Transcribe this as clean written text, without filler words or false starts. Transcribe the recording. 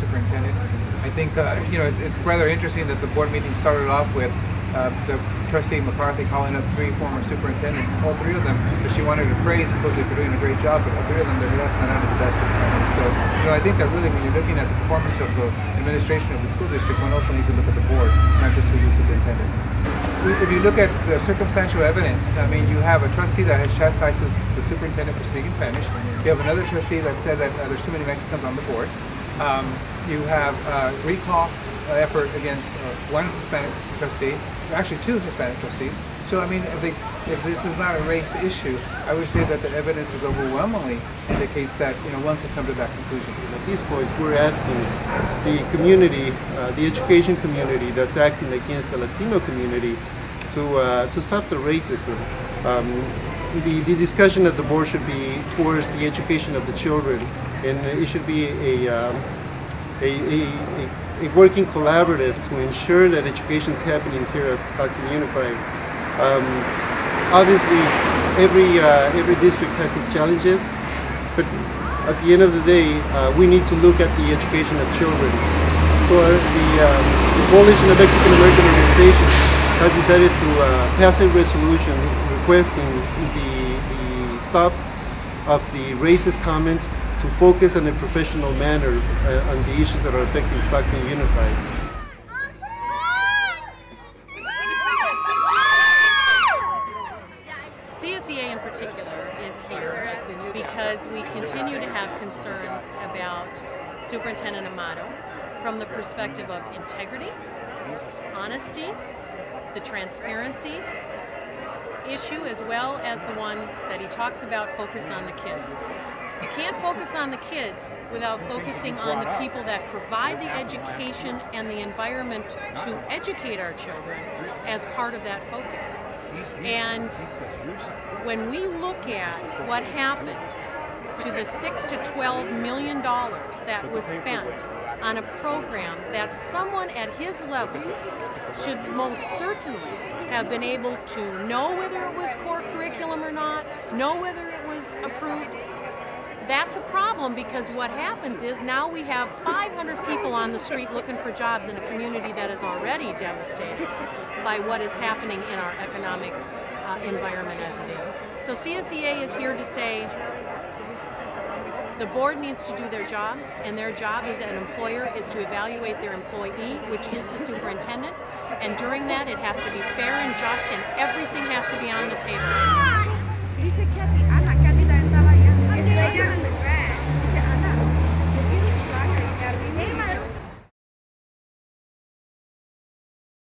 superintendent. I think it's rather interesting that the board meeting started off with the trustee McCarthy calling up 3 former superintendents, all 3 of them that she wanted to praise supposedly for doing a great job, but all 3 of them they're left not under the best of times. So I think that really when you're looking at the performance of the administration of the school district, one also needs to look at the board, not just who's the superintendent. If you look at the circumstantial evidence, I mean, you have a trustee that has chastised the superintendent for speaking Spanish. You have another trustee that said that there's too many Mexicans on the board. You have a recall effort against one Hispanic trustee, actually 2 Hispanic trustees. So I mean, if this is not a race issue, I would say that the evidence is overwhelmingly indicates that one can come to that conclusion. At these points, we're asking the community, the education community that's acting against the Latino community, to stop the racism. The discussion at the board should be towards the education of the children, and it should be a working collaborative to ensure that education is happening here at Stockton Unified. Obviously, every district has its challenges, but at the end of the day, we need to look at the education of children. So the Coalition of Mexican American Organizations has decided to pass a resolution requesting the stop of the racist comments, to focus in a professional manner on the issues that are affecting Stockton Unified. CSEA in particular is here because we continue to have concerns about Superintendent Amato from the perspective of integrity, honesty, the transparency issue, as well as the one that he talks about, focus on the kids. You can't focus on the kids without focusing on the people that provide the education and the environment to educate our children as part of that focus. And when we look at what happened to the $6 to $12 million that was spent on a program that someone at his level should most certainly have been able to know whether it was core curriculum or not, know whether it was approved, that's a problem, because what happens is now we have 500 people on the street looking for jobs in a community that is already devastated by what is happening in our economic environment as it is. So CSEA is here to say the board needs to do their job, and their job as an employer is to evaluate their employee, which is the superintendent, and during that it has to be fair and just, and everything has to be on the table.